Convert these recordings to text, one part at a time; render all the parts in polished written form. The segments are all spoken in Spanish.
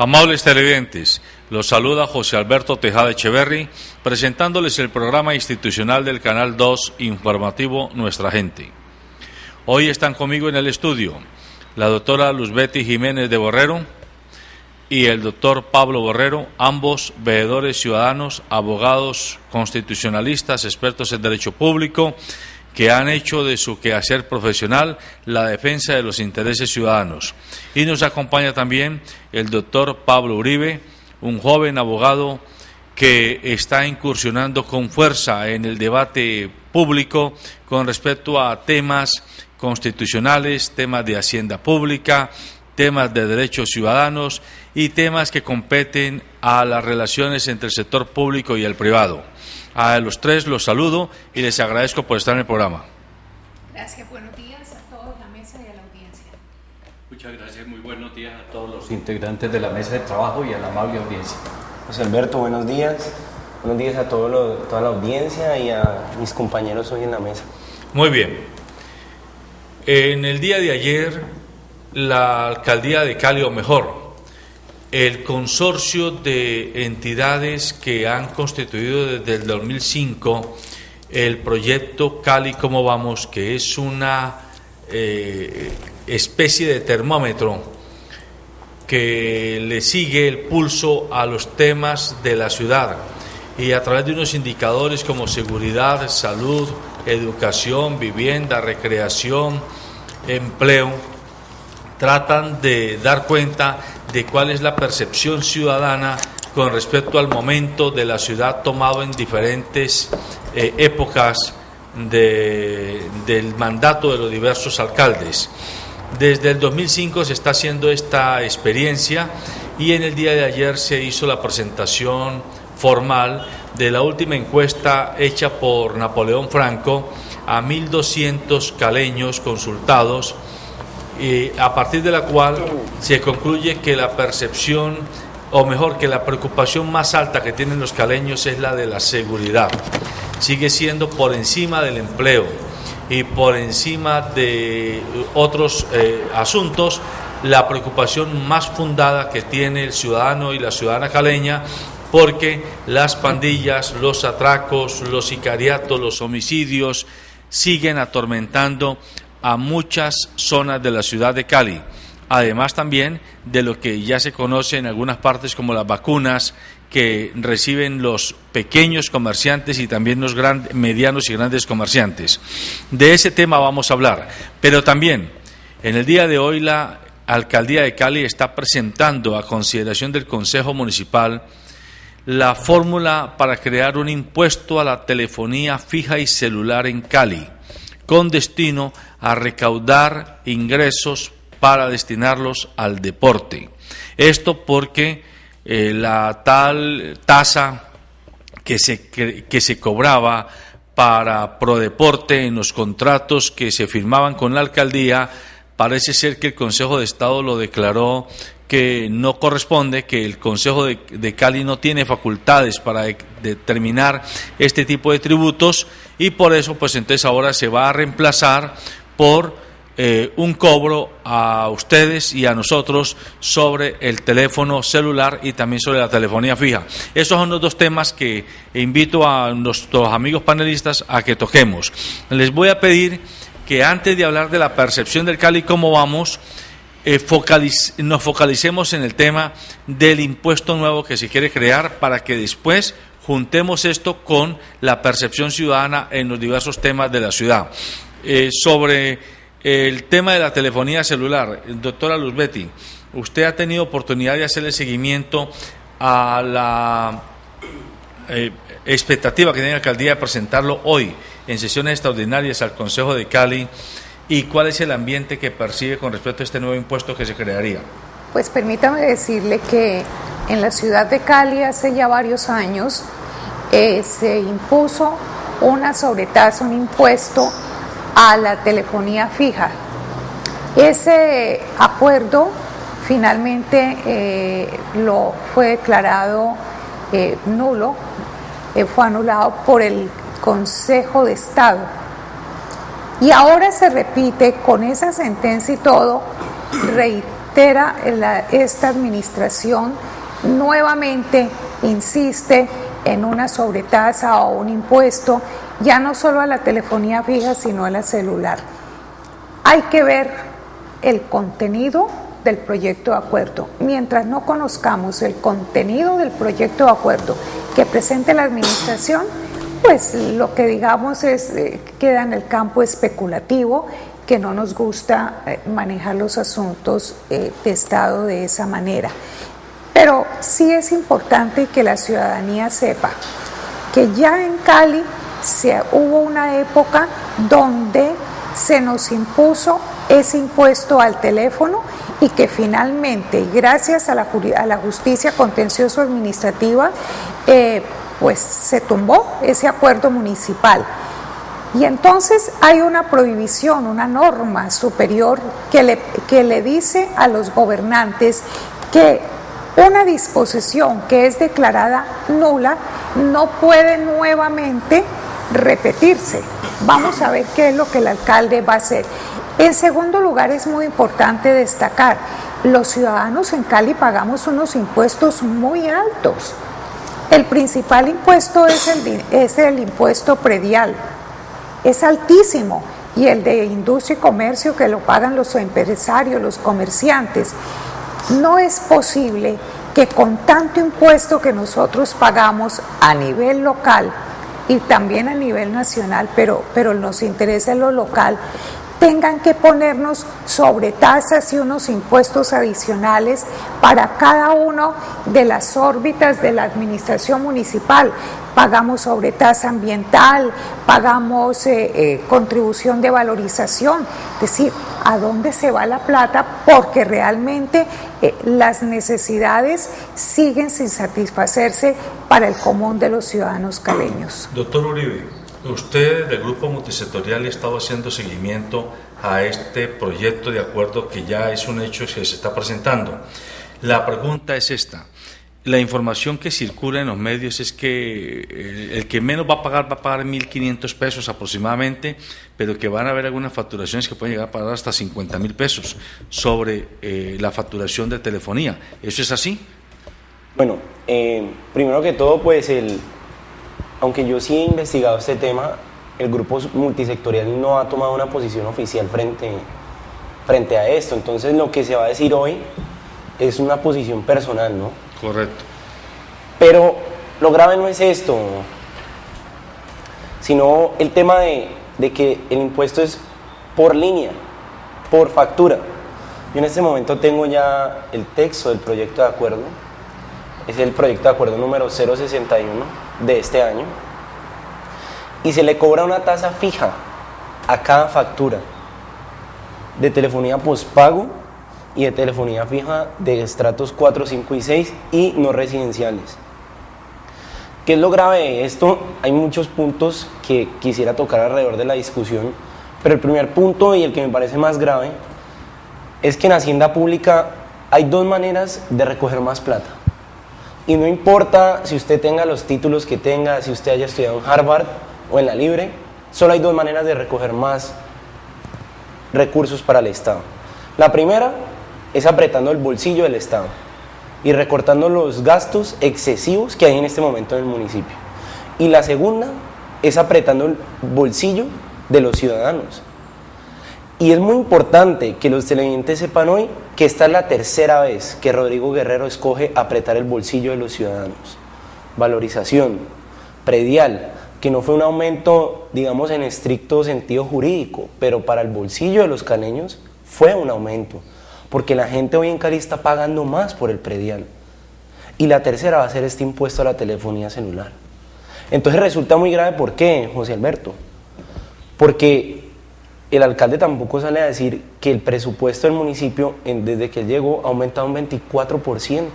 Amables televidentes, los saluda José Alberto Tejada Echeverri, presentándoles el programa institucional del Canal 2 informativo Nuestra Gente. Hoy están conmigo en el estudio la doctora Luzbeti Jiménez de Borrero y el doctor Pablo Borrero, ambos veedores ciudadanos, abogados constitucionalistas, expertos en derecho público, que han hecho de su quehacer profesional la defensa de los intereses ciudadanos. Y nos acompaña también el doctor Pablo Uribe, un joven abogado que está incursionando con fuerza en el debate público con respecto a temas constitucionales, temas de hacienda pública, temas de derechos ciudadanos y temas que competen a las relaciones entre el sector público y el privado. A los tres los saludo y les agradezco por estar en el programa. Gracias, buenos días a todos, la mesa y a la audiencia. Muchas gracias, muy buenos días a todos los integrantes de la mesa de trabajo y a la amable audiencia. José Alberto, buenos días a toda la audiencia y a mis compañeros hoy en la mesa. Muy bien. En el día de ayer, la alcaldía de Cali, o mejor, el consorcio de entidades que han constituido desde el 2005 el proyecto Cali Cómo Vamos, que es una especie de termómetro que le sigue el pulso a los temas de la ciudad y a través de unos indicadores como seguridad, salud, educación, vivienda, recreación, empleo, tratan de dar cuenta de cuál es la percepción ciudadana con respecto al momento de la ciudad tomado en diferentes épocas del mandato de los diversos alcaldes. Desde el 2005 se está haciendo esta experiencia y en el día de ayer se hizo la presentación formal de la última encuesta hecha por Napoleón Franco a 1.200 caleños consultados, a partir de la cual se concluye que la percepción, o mejor, que la preocupación más alta que tienen los caleños es la de la seguridad. Sigue siendo por encima del empleo y por encima de otros asuntos la preocupación más fundada que tiene el ciudadano y la ciudadana caleña, porque las pandillas, los atracos, los sicariatos, los homicidios siguen atormentando a muchas zonas de la ciudad de Cali, además también de lo que ya se conoce en algunas partes como las vacunas que reciben los pequeños comerciantes y también los medianos y grandes comerciantes. De ese tema vamos a hablar, pero también en el día de hoy la Alcaldía de Cali está presentando a consideración del Consejo Municipal la fórmula para crear un impuesto a la telefonía fija y celular en Cali, con destino a recaudar ingresos para destinarlos al deporte. Esto porque la tal tasa que se cobraba para Prodeporte en los contratos que se firmaban con la alcaldía, parece ser que el Consejo de Estado lo declaró que no corresponde, que el Consejo de Cali no tiene facultades para determinar este tipo de tributos y por eso pues entonces ahora se va a reemplazar por un cobro a ustedes y a nosotros sobre el teléfono celular y también sobre la telefonía fija. Esos son los dos temas que invito a nuestros amigos panelistas a que toquemos. Les voy a pedir que antes de hablar de la percepción del Cali Cómo Vamos, nos focalicemos en el tema del impuesto nuevo que se quiere crear para que después juntemos esto con la percepción ciudadana en los diversos temas de la ciudad. Sobre el tema de la telefonía celular, doctora Luzbeti, usted ha tenido oportunidad de hacerle seguimiento a la expectativa que tiene la alcaldía de presentarlo hoy en sesiones extraordinarias al Consejo de Cali. ¿Y cuál es el ambiente que percibe con respecto a este nuevo impuesto que se crearía? Pues permítame decirle que en la ciudad de Cali hace ya varios años se impuso una sobretasa, un impuesto a la telefonía fija. Ese acuerdo finalmente lo fue declarado nulo, fue anulado por el Consejo de Estado. Y ahora se repite con esa sentencia y todo, reitera, esta administración nuevamente insiste en una sobretasa o un impuesto, ya no solo a la telefonía fija, sino a la celular. Hay que ver el contenido del proyecto de acuerdo. Mientras no conozcamos el contenido del proyecto de acuerdo que presente la administración, pues lo que digamos queda en el campo especulativo, que no nos gusta manejar los asuntos de Estado de esa manera. Pero sí es importante que la ciudadanía sepa que ya en Cali hubo una época donde se nos impuso ese impuesto al teléfono y que finalmente, gracias a la justicia contencioso administrativa, pues se tumbó ese acuerdo municipal. Y entonces hay una prohibición, una norma superior que le dice a los gobernantes que una disposición que es declarada nula no puede nuevamente repetirse. Vamos a ver qué es lo que el alcalde va a hacer. En segundo lugar, es muy importante destacar, los ciudadanos en Cali pagamos unos impuestos muy altos. El principal impuesto es el impuesto predial, es altísimo, y el de industria y comercio que lo pagan los empresarios, los comerciantes. No es posible que con tanto impuesto que nosotros pagamos a nivel local y también a nivel nacional, pero nos interesa lo local, tengan que ponernos sobretasas y unos impuestos adicionales para cada uno de las órbitas de la administración municipal. Pagamos sobretasa ambiental, pagamos contribución de valorización, es decir, ¿a dónde se va la plata? Porque realmente las necesidades siguen sin satisfacerse para el común de los ciudadanos caleños. Doctor Uribe, usted del Grupo Multisectorial ha estado haciendo seguimiento a este proyecto de acuerdo que ya es un hecho que se está presentando. La pregunta es esta. La información que circula en los medios es que el que menos va a pagar 1.500 pesos aproximadamente, pero que van a haber algunas facturaciones que pueden llegar a pagar hasta 50.000 pesos sobre la facturación de telefonía. ¿Eso es así? Bueno, primero que todo, pues aunque yo sí he investigado este tema, el Grupo Multisectorial no ha tomado una posición oficial frente a esto. Entonces lo que se va a decir hoy es una posición personal, ¿no? Correcto. Pero lo grave no es esto, sino el tema de que el impuesto es por línea, por factura. Yo en este momento tengo ya el texto del proyecto de acuerdo. Es el proyecto de acuerdo número 061 de este año. Y se le cobra una tasa fija a cada factura de telefonía postpago y de telefonía fija de estratos 4, 5 y 6 y no residenciales. ¿Qué es lo grave de esto? Hay muchos puntos que quisiera tocar alrededor de la discusión, pero el primer punto y el que me parece más grave es que en Hacienda Pública hay dos maneras de recoger más plata. Y no importa si usted tenga los títulos que tenga, si usted haya estudiado en Harvard o en la Libre, solo hay dos maneras de recoger más recursos para el Estado. La primera es apretando el bolsillo del Estado y recortando los gastos excesivos que hay en este momento en el municipio. Y la segunda es apretando el bolsillo de los ciudadanos. Y es muy importante que los televidentes sepan hoy que esta es la tercera vez que Rodrigo Guerrero escoge apretar el bolsillo de los ciudadanos. Valorización, predial, que no fue un aumento, digamos, en estricto sentido jurídico, pero para el bolsillo de los caleños fue un aumento, porque la gente hoy en Cali está pagando más por el predial. Y la tercera va a ser este impuesto a la telefonía celular. Entonces resulta muy grave, ¿por qué, José Alberto? Porque el alcalde tampoco sale a decir que el presupuesto del municipio, desde que él llegó, ha aumentado un 24%.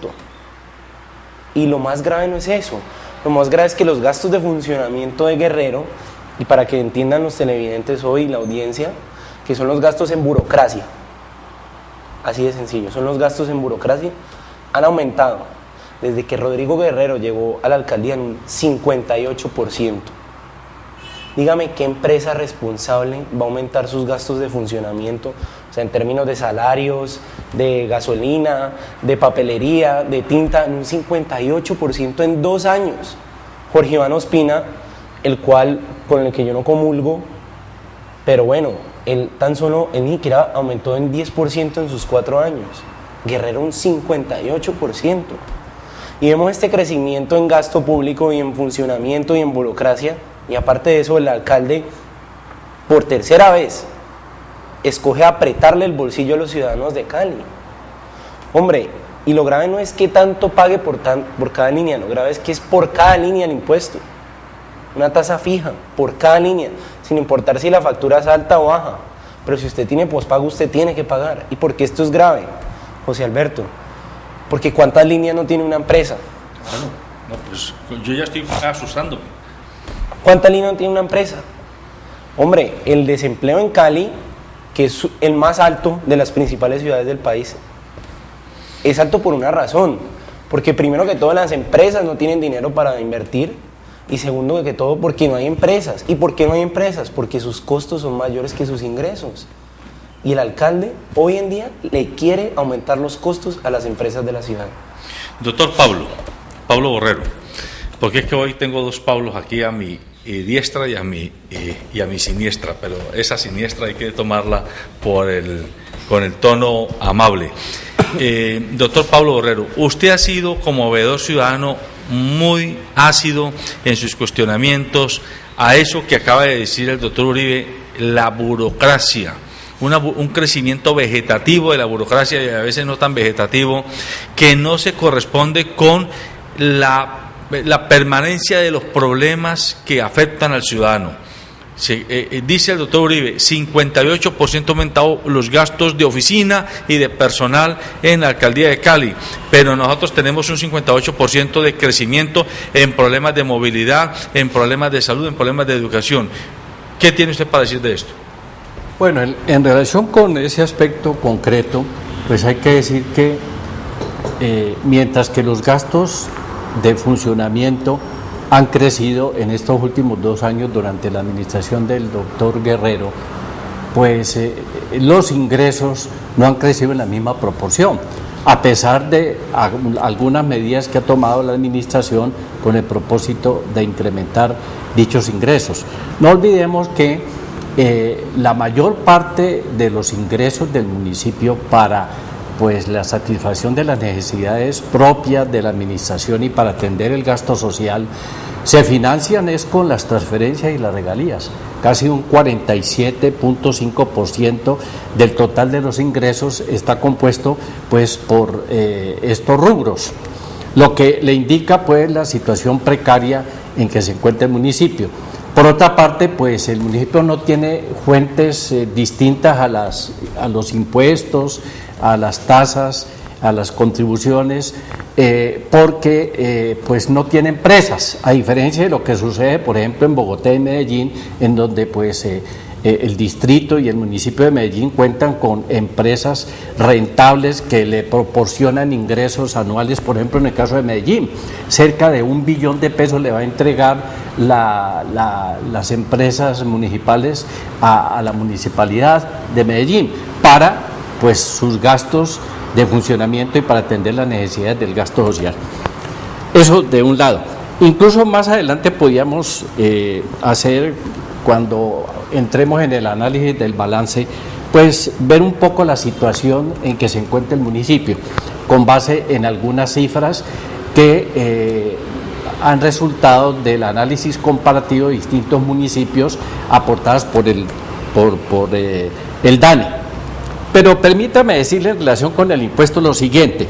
Y lo más grave no es eso. Lo más grave es que los gastos de funcionamiento de Guerrero, y para que entiendan los televidentes hoy, la audiencia, que son los gastos en burocracia, así de sencillo, son los gastos en burocracia, han aumentado desde que Rodrigo Guerrero llegó a la alcaldía en un 58%. Dígame qué empresa responsable va a aumentar sus gastos de funcionamiento, o sea, en términos de salarios, de gasolina, de papelería, de tinta, en un 58% en 2 años. Jorge Iván Ospina, con el que yo no comulgo, pero bueno, él ni siquiera aumentó en 10% en sus 4 años. Guerrero un 58%. Y vemos este crecimiento en gasto público y en funcionamiento y en burocracia, y aparte de eso el alcalde, por tercera vez, escoge apretarle el bolsillo a los ciudadanos de Cali. Hombre, y lo grave no es que tanto pague por cada línea, lo grave es que es por cada línea el impuesto. Una tasa fija, por cada línea, sin importar si la factura es alta o baja. Pero si usted tiene pospago, usted tiene que pagar. ¿Y por qué esto es grave, José Alberto? Porque ¿cuántas líneas no tiene una empresa? Bueno, no, pues yo ya estoy asustándome. ¿Cuántas líneas no tiene una empresa? Hombre, el desempleo en Cali, que es el más alto de las principales ciudades del país, es alto por una razón. Porque primero que todo las empresas no tienen dinero para invertir, y segundo que todo porque no hay empresas. ¿Y por qué no hay empresas? Porque sus costos son mayores que sus ingresos. Y el alcalde hoy en día le quiere aumentar los costos a las empresas de la ciudad. Doctor Pablo Borrero, porque es que hoy tengo 2 Pablos aquí a mi diestra y a mi siniestra, pero esa siniestra hay que tomarla con el tono amable. Doctor Pablo Borrero, usted ha sido como veedor ciudadano muy ácido en sus cuestionamientos a eso que acaba de decir el doctor Uribe, la burocracia. Un crecimiento vegetativo de la burocracia, y a veces no tan vegetativo, que no se corresponde con la permanencia de los problemas que afectan al ciudadano. Dice el doctor Uribe, 58% aumentado los gastos de oficina y de personal en la alcaldía de Cali, pero nosotros tenemos un 58% de crecimiento en problemas de movilidad, en problemas de salud, en problemas de educación. ¿Qué tiene usted para decir de esto? Bueno, en relación con ese aspecto concreto, pues hay que decir que mientras que los gastos de funcionamiento han crecido en estos últimos 2 años durante la administración del doctor Guerrero, pues los ingresos no han crecido en la misma proporción, a pesar de algunas medidas que ha tomado la administración con el propósito de incrementar dichos ingresos. No olvidemos que la mayor parte de los ingresos del municipio para pues la satisfacción de las necesidades propias de la administración y para atender el gasto social se financian es con las transferencias y las regalías. Casi un 47.5% del total de los ingresos está compuesto pues por estos rubros, lo que le indica pues la situación precaria en que se encuentra el municipio. Por otra parte, pues el municipio no tiene fuentes distintas a los impuestos, a las tasas, a las contribuciones, porque pues no tiene empresas, a diferencia de lo que sucede, por ejemplo, en Bogotá y Medellín, en donde pues el distrito y el municipio de Medellín cuentan con empresas rentables que le proporcionan ingresos anuales. Por ejemplo, en el caso de Medellín, cerca de $1 billón le va a entregar las empresas municipales a la municipalidad de Medellín para pues sus gastos de funcionamiento y para atender las necesidades del gasto social. Eso de un lado. Incluso más adelante podíamos hacer, cuando entremos en el análisis del balance, pues ver un poco la situación en que se encuentra el municipio, con base en algunas cifras que han resultado del análisis comparativo de distintos municipios aportadas por el DANE. Pero permítame decirle en relación con el impuesto lo siguiente: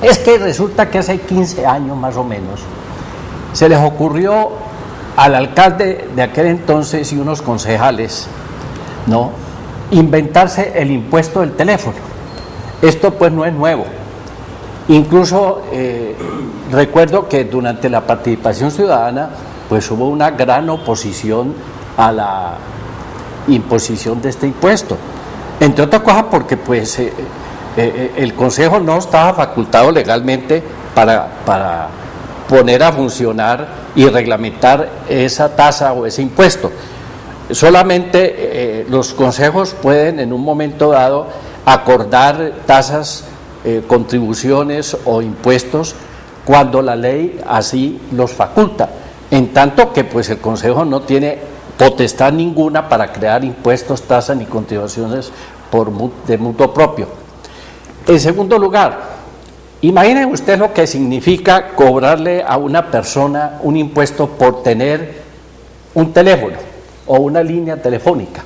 es que resulta que hace 15 años más o menos se les ocurrió al alcalde de aquel entonces y unos concejales, ¿no?, inventarse el impuesto del teléfono. Esto pues no es nuevo. Incluso recuerdo que durante la participación ciudadana pues hubo una gran oposición a la imposición de este impuesto, entre otras cosas porque pues el Consejo no estaba facultado legalmente para poner a funcionar y reglamentar esa tasa o ese impuesto. Solamente los consejos pueden en un momento dado acordar tasas, contribuciones o impuestos cuando la ley así los faculta, en tanto que pues el consejo no tiene potestad ninguna para crear impuestos, tasas ni contribuciones de mutuo propio. En segundo lugar, imaginen usted lo que significa cobrarle a una persona un impuesto por tener un teléfono o una línea telefónica.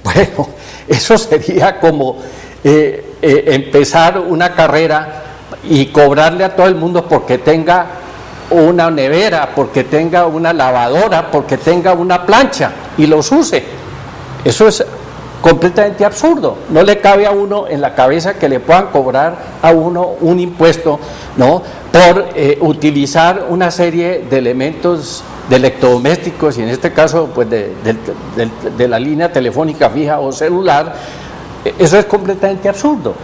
Bueno, eso sería como empezar una carrera y cobrarle a todo el mundo porque tenga una nevera, porque tenga una lavadora, porque tenga una plancha y los use. Eso es completamente absurdo. No le cabe a uno en la cabeza que le puedan cobrar a uno un impuesto, ¿no?, por utilizar una serie de elementos de electrodomésticos, y en este caso pues de la línea telefónica fija o celular. Eso es completamente absurdo,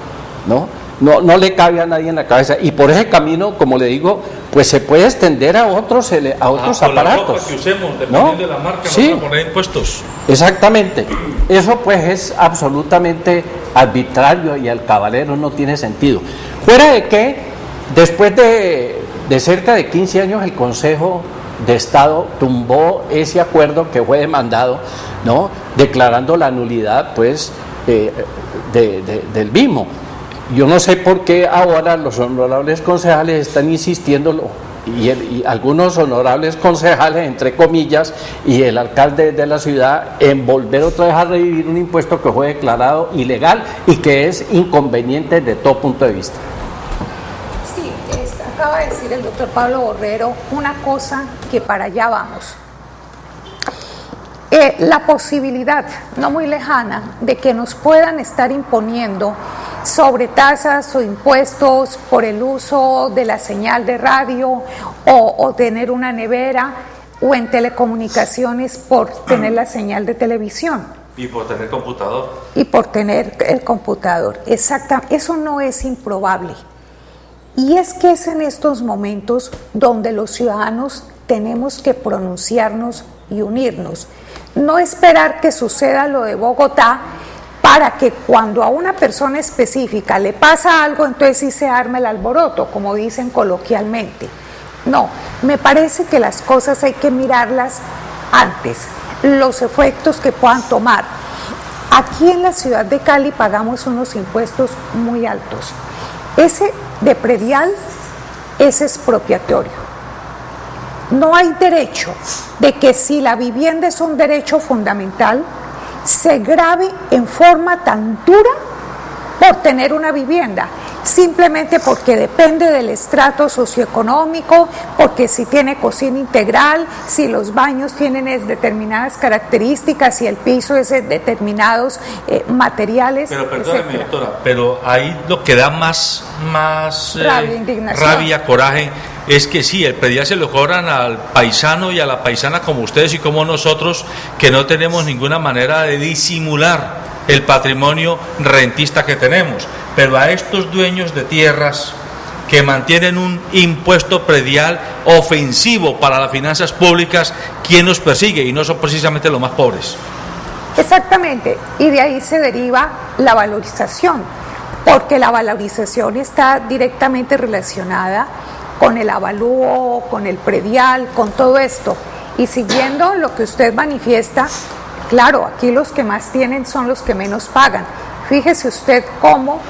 ¿no? No le cabe a nadie en la cabeza, y por ese camino, como le digo, pues se puede extender a otros aparatos. La ropa que usemos, dependiendo de la marca, sí, no van a poner impuestos. Exactamente. Eso pues es absolutamente arbitrario y al caballero no tiene sentido. Fuera de que después de cerca de 15 años el Consejo de Estado tumbó ese acuerdo que fue demandado, ¿no?, declarando la nulidad pues del mismo. Yo no sé por qué ahora los honorables concejales están insistiendo, y algunos honorables concejales, entre comillas, y el alcalde de la ciudad, en volver otra vez a revivir un impuesto que fue declarado ilegal y que es inconveniente desde todo punto de vista. Sí, acaba de decir el doctor Pablo Borrero una cosa que para allá vamos. La posibilidad, no muy lejana, de que nos puedan estar imponiendo sobretasas o impuestos por el uso de la señal de radio o tener una nevera, o en telecomunicaciones por tener la señal de televisión. Y por tener computador. Y por tener el computador, exactamente. Eso no es improbable. Y es que es en estos momentos donde los ciudadanos tenemos que pronunciarnos y unirnos. No esperar que suceda lo de Bogotá para que cuando a una persona específica le pasa algo, entonces sí se arma el alboroto, como dicen coloquialmente. No, me parece que las cosas hay que mirarlas antes, los efectos que puedan tomar. Aquí en la ciudad de Cali pagamos unos impuestos muy altos. Ese de predial es expropiatorio. No hay derecho de que, si la vivienda es un derecho fundamental, se grave en forma tan dura por tener una vivienda, simplemente porque depende del estrato socioeconómico, porque si tiene cocina integral, si los baños tienen determinadas características, si el piso es de determinados materiales. Pero perdóneme, doctora, pero ahí lo que da más rabia, coraje, es que sí, el predial se lo cobran al paisano y a la paisana como ustedes y como nosotros, que no tenemos ninguna manera de disimular el patrimonio rentista que tenemos, pero a estos dueños de tierras que mantienen un impuesto predial ofensivo para las finanzas públicas, ¿quién los persigue? Y no son precisamente los más pobres. Exactamente, y de ahí se deriva la valorización, porque la valorización está directamente relacionada con el avalúo, con el predial, con todo esto. Y siguiendo lo que usted manifiesta, claro, aquí los que más tienen son los que menos pagan. Fíjese usted cómo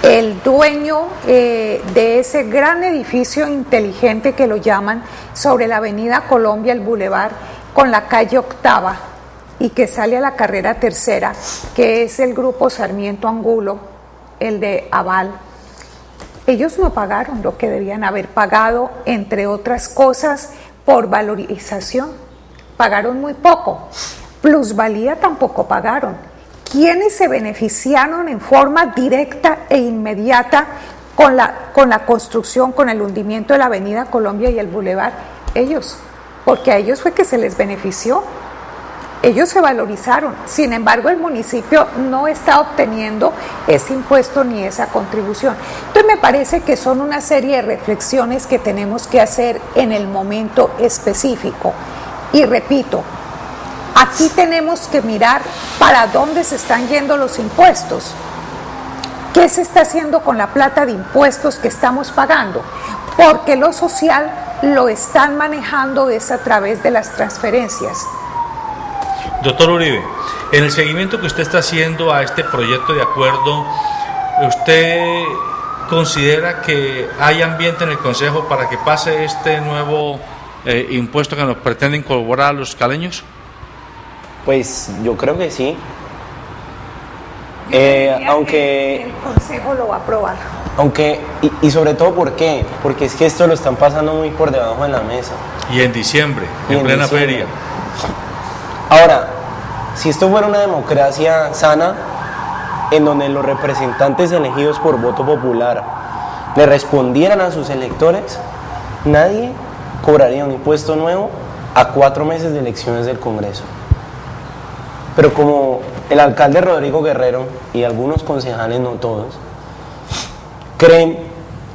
el dueño de ese gran edificio inteligente que lo llaman, sobre la avenida Colombia, el Boulevard, con la calle Octava, y que sale a la carrera tercera, que es el grupo Sarmiento Angulo, el de Aval, ellos no pagaron lo que debían haber pagado, entre otras cosas, por valorización. Pagaron muy poco. Plusvalía tampoco pagaron. ¿Quiénes se beneficiaron en forma directa e inmediata con la construcción, con el hundimiento de la avenida Colombia y el Boulevard? Ellos, porque a ellos fue que se les benefició. ellos se valorizaron. Sin embargo, el municipio no está obteniendo ese impuesto ni esa contribución. Entonces me parece que son una serie de reflexiones que tenemos que hacer en el momento específico. Y repito, aquí tenemos que mirar para dónde se están yendo los impuestos. ¿Qué se está haciendo con la plata de impuestos que estamos pagando? Porque lo social lo están manejando es a través de las transferencias. Doctor Uribe, en el seguimiento que usted está haciendo a este proyecto de acuerdo, ¿usted considera que hay ambiente en el Consejo para que pase este nuevo impuesto que nos pretende incorporar a los caleños? Pues yo creo que sí. Aunque el Consejo lo va a aprobar. Aunque, y sobre todo, ¿por qué? Porque es que esto lo están pasando muy por debajo de la mesa. Y en diciembre, en plena feria. Ahora, si esto fuera una democracia sana, en donde los representantes elegidos por voto popular le respondieran a sus electores, nadie cobraría un impuesto nuevo a 4 meses de elecciones del Congreso. Pero como el alcalde Rodrigo Guerrero y algunos concejales, no todos, creen,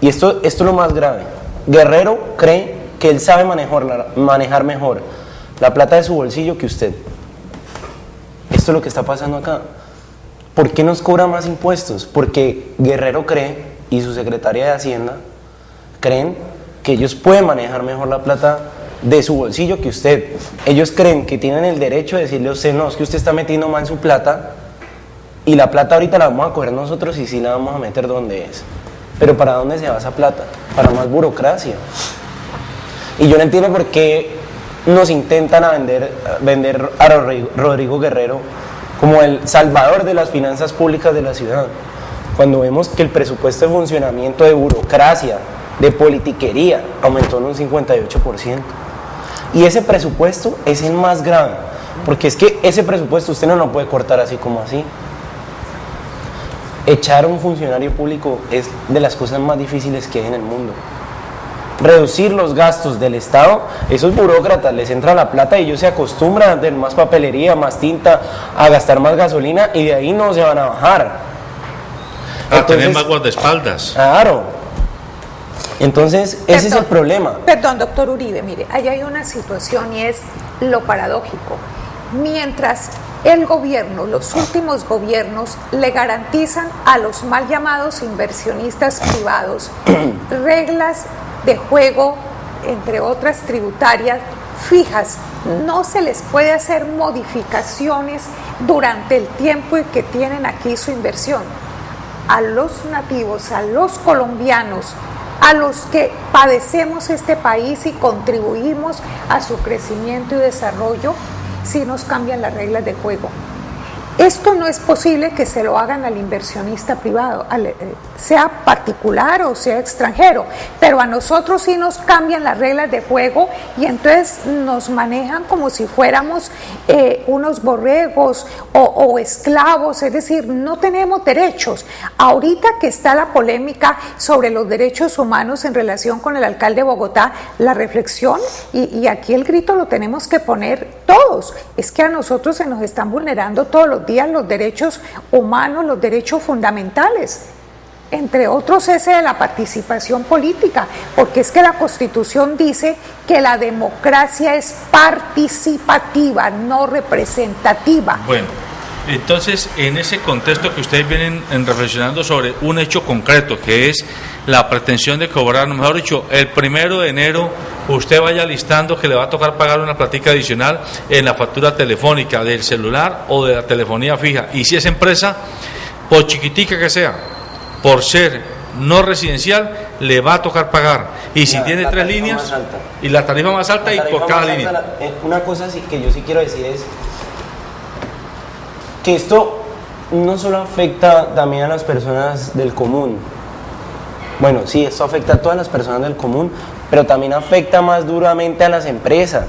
y esto es lo más grave, Guerrero cree que él sabe manejar mejor la plata de su bolsillo que usted. Esto es lo que está pasando acá. ¿Por qué nos cobra más impuestos? Porque Guerrero cree, y su secretaria de Hacienda, creen que ellos pueden manejar mejor la plata de su bolsillo que usted. Ellos creen que tienen el derecho de decirle a usted, no, es que usted está metiendo mal su plata, y la plata ahorita la vamos a coger nosotros y sí la vamos a meter donde es. Pero ¿para dónde se va esa plata? Para más burocracia. Y yo no entiendo por qué nos intentan vender a Rodrigo Guerrero como el salvador de las finanzas públicas de la ciudad, cuando vemos que el presupuesto de funcionamiento, de burocracia, de politiquería, aumentó en un 58%. Y ese presupuesto es el más grave, porque es que ese presupuesto usted no lo puede cortar así como así. Echar a un funcionario público es de las cosas más difíciles que hay en el mundo. Reducir los gastos del Estado, esos burócratas les entra la plata y ellos se acostumbran a tener más papelería, más tinta, a gastar más gasolina, y de ahí no se van a bajar. A tener más guardaespaldas. Claro. Entonces, ese es el problema. Perdón, doctor Uribe, mire, ahí hay una situación y es lo paradójico. Mientras el gobierno, los últimos gobiernos, le garantizan a los mal llamados inversionistas privados reglas de juego, entre otras tributarias, fijas, no se les puede hacer modificaciones durante el tiempo en que tienen aquí su inversión. A los nativos, a los colombianos, a los que padecemos este país y contribuimos a su crecimiento y desarrollo, si nos cambian las reglas de juego. Esto no es posible que se lo hagan al inversionista privado, sea particular o sea extranjero, pero a nosotros sí nos cambian las reglas de juego y entonces nos manejan como si fuéramos unos borregos o esclavos, es decir, no tenemos derechos. Ahorita que está la polémica sobre los derechos humanos en relación con el alcalde de Bogotá, la reflexión, y aquí el grito lo tenemos que poner todos, es que a nosotros se nos están vulnerando todos los días los derechos humanos, los derechos fundamentales, entre otros ese de la participación política, porque es que la Constitución dice que la democracia es participativa, no representativa. Bueno, entonces en ese contexto que ustedes vienen reflexionando sobre un hecho concreto, que es la pretensión de cobrar, mejor dicho, el 1 de enero usted vaya listando que le va a tocar pagar una platica adicional en la factura telefónica del celular o de la telefonía fija, y si es empresa, por chiquitica que sea, por ser no residencial, le va a tocar pagar, y si tiene 3 líneas, y la tarifa más alta y por cada línea. Una cosa que yo sí quiero decir es que esto no solo afecta también a las personas del común. Bueno, sí, esto afecta a todas las personas del común, pero también afecta más duramente a las empresas.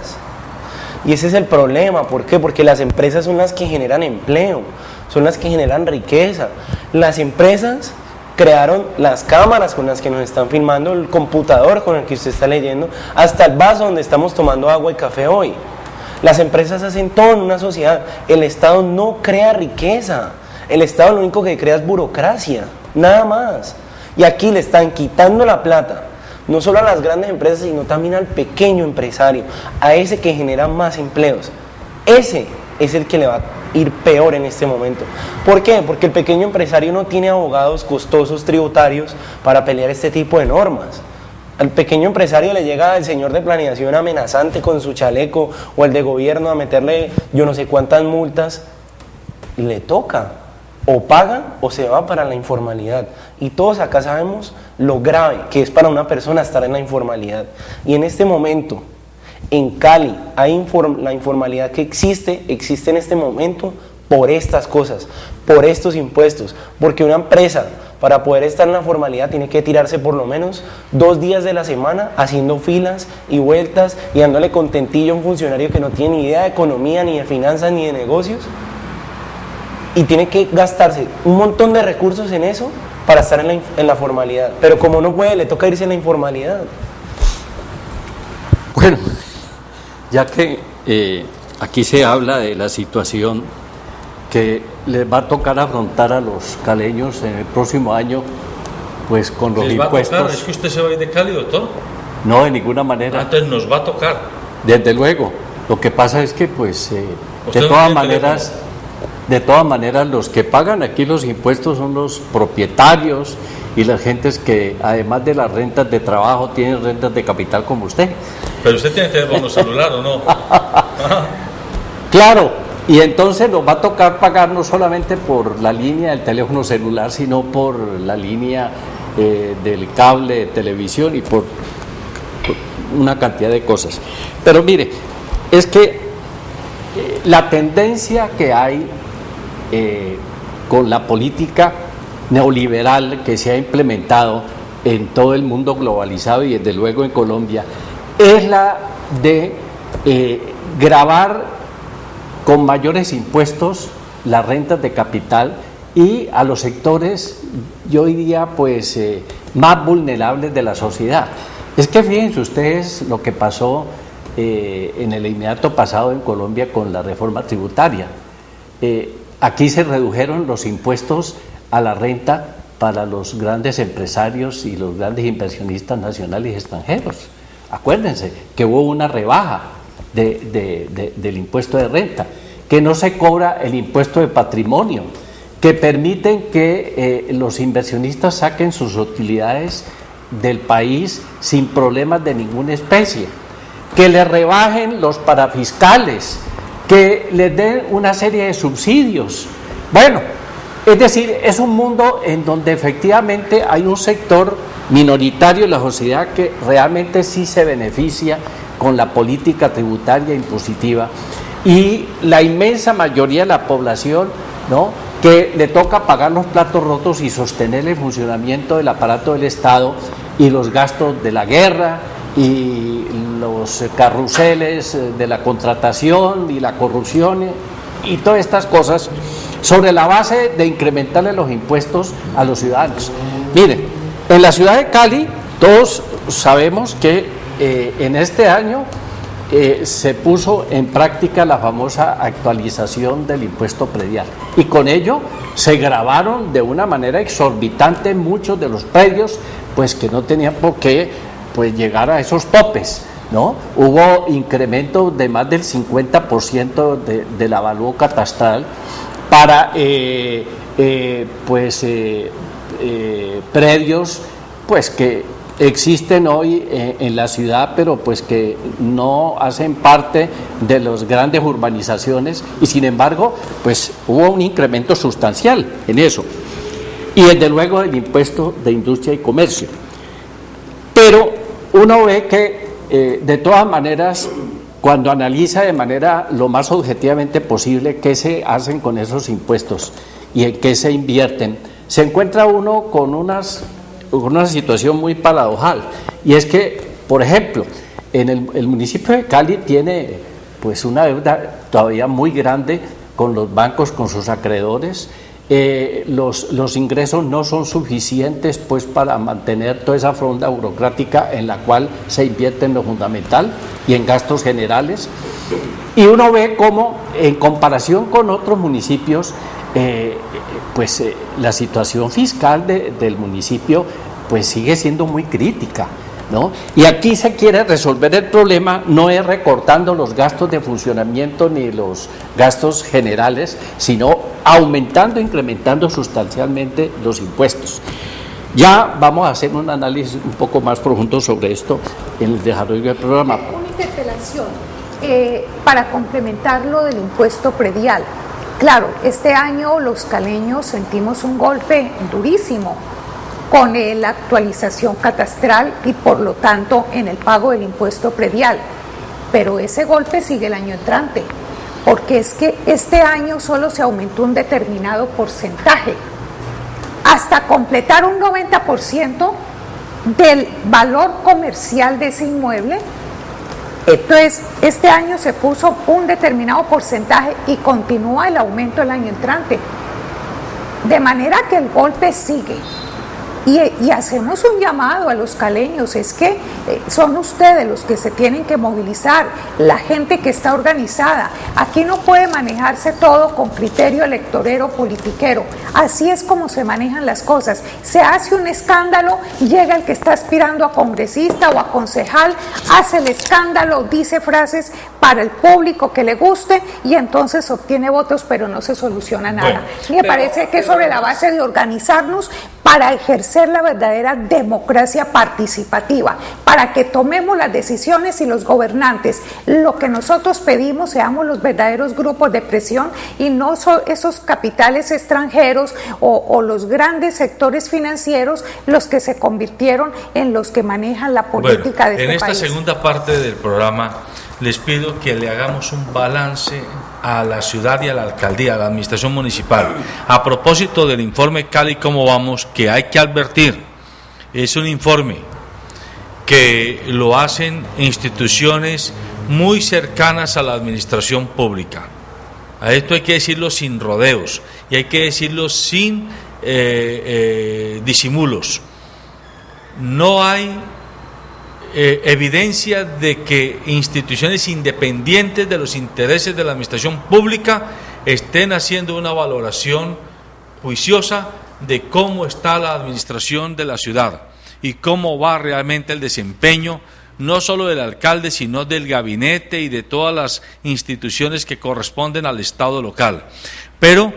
Y ese es el problema. ¿Por qué? Porque las empresas son las que generan empleo, son las que generan riqueza. Las empresas crearon las cámaras con las que nos están filmando, el computador con el que usted está leyendo, hasta el vaso donde estamos tomando agua y café hoy. Las empresas hacen todo en una sociedad. El Estado no crea riqueza. El Estado lo único que crea es burocracia, nada más. Y aquí le están quitando la plata, no solo a las grandes empresas, sino también al pequeño empresario, a ese que genera más empleos. Ese es el que le va a ir peor en este momento. ¿Por qué? Porque el pequeño empresario no tiene abogados costosos tributarios para pelear este tipo de normas. Al pequeño empresario le llega el señor de planeación amenazante con su chaleco, o el de gobierno a meterle yo no sé cuántas multas, y le toca, o paga o se va para la informalidad. Y todos acá sabemos lo grave que es para una persona estar en la informalidad. Y en este momento, en Cali, la informalidad que existe en este momento por estas cosas, por estos impuestos, porque una empresa, para poder estar en la formalidad, tiene que tirarse por lo menos 2 días de la semana haciendo filas y vueltas y dándole contentillo a un funcionario que no tiene ni idea de economía, ni de finanzas, ni de negocios, y tiene que gastarse un montón de recursos en eso para estar en la formalidad. Pero como no puede, le toca irse en la informalidad. Bueno, ya que aquí se habla de la situación que les va a tocar afrontar a los caleños en el próximo año, pues con los ¿Les va impuestos. a tocar? ¿Es que usted se va a ir de Cali, doctor? No, de ninguna manera. Entonces nos va a tocar. Desde luego. Lo que pasa es que, pues, ¿Usted de no todas tiene maneras, los que pagan aquí los impuestos son los propietarios y las gentes que, además de las rentas de trabajo, tienen rentas de capital como usted. Pero usted tiene teléfono celular, ¿o no? Claro. Y entonces nos va a tocar pagar no solamente por la línea del teléfono celular, sino por la línea del cable de televisión y por una cantidad de cosas. Pero mire, es que la tendencia que hay con la política neoliberal que se ha implementado en todo el mundo globalizado y desde luego en Colombia es la de gravar con mayores impuestos las rentas de capital y a los sectores, yo diría, pues más vulnerables de la sociedad. Es que fíjense ustedes lo que pasó en el inmediato pasado en Colombia con la reforma tributaria. Aquí se redujeron los impuestos a la renta para los grandes empresarios y los grandes inversionistas nacionales y extranjeros. Acuérdense que hubo una rebaja del impuesto de renta, que no se cobra el impuesto de patrimonio, que permiten que los inversionistas saquen sus utilidades del país sin problemas de ninguna especie, que le rebajen los parafiscales, que les den una serie de subsidios. Bueno, es decir, es un mundo en donde efectivamente hay un sector minoritario de la sociedad que realmente sí se beneficia con la política tributaria impositiva, y la inmensa mayoría de la población, ¿no?, que le toca pagar los platos rotos y sostener el funcionamiento del aparato del Estado y los gastos de la guerra y los carruseles de la contratación y la corrupción y todas estas cosas, sobre la base de incrementarle los impuestos a los ciudadanos. Miren, en la ciudad de Cali todos sabemos que en este año se puso en práctica la famosa actualización del impuesto predial, y con ello se gravaron de una manera exorbitante muchos de los predios, pues que no tenían por qué pues llegar a esos topes, ¿no? Hubo incremento de más del 50% del avalúo catastral para predios pues que existen hoy en la ciudad, pero pues que no hacen parte de las grandes urbanizaciones, y sin embargo pues hubo un incremento sustancial en eso, y desde luego el impuesto de industria y comercio. Pero uno ve que de todas maneras, cuando analiza de manera lo más objetivamente posible qué se hacen con esos impuestos y en qué se invierten, se encuentra uno con una situación muy paradojal, y es que, por ejemplo, en el municipio de Cali tiene pues una deuda todavía muy grande con los bancos, con sus acreedores, los ingresos no son suficientes pues para mantener toda esa fronda burocrática en la cual se invierte en lo fundamental y en gastos generales, y uno ve cómo en comparación con otros municipios la situación fiscal del municipio pues sigue siendo muy crítica, ¿no? Y aquí se quiere resolver el problema, no es recortando los gastos de funcionamiento ni los gastos generales, sino aumentando, incrementando sustancialmente los impuestos. Ya vamos a hacer un análisis un poco más profundo sobre esto en el desarrollo del programa. Una interpelación para complementar lo del impuesto predial. Claro, este año los caleños sentimos un golpe durísimo con la actualización catastral y por lo tanto en el pago del impuesto predial, pero ese golpe sigue el año entrante, porque es que este año solo se aumentó un determinado porcentaje, hasta completar un 90% del valor comercial de ese inmueble. Entonces, este año se puso un determinado porcentaje y continúa el aumento el año entrante, de manera que el golpe sigue. Y hacemos un llamado a los caleños, es que son ustedes los que se tienen que movilizar, la gente que está organizada. Aquí no puede manejarse todo con criterio electorero politiquero, así es como se manejan las cosas. Se hace un escándalo, llega el que está aspirando a congresista o a concejal, hace el escándalo, dice frases para el público que le guste y entonces obtiene votos, pero no se soluciona nada. Me parece que es sobre la base de organizarnos para ejercer la verdadera democracia participativa, para que tomemos las decisiones y los gobernantes, lo que nosotros pedimos, seamos los verdaderos grupos de presión y no esos capitales extranjeros o los grandes sectores financieros los que se convirtieron en los que manejan la política de este país. En esta segunda parte del programa les pido que le hagamos un balance a la ciudad y a la alcaldía, a la administración municipal. A propósito del informe Cali Cómo Vamos, que hay que advertir, es un informe que lo hacen instituciones muy cercanas a la administración pública. A esto hay que decirlo sin rodeos y hay que decirlo sin disimulos. No hay evidencia de que instituciones independientes de los intereses de la administración pública estén haciendo una valoración juiciosa de cómo está la administración de la ciudad y cómo va realmente el desempeño, no solo del alcalde, sino del gabinete y de todas las instituciones que corresponden al Estado local. Pero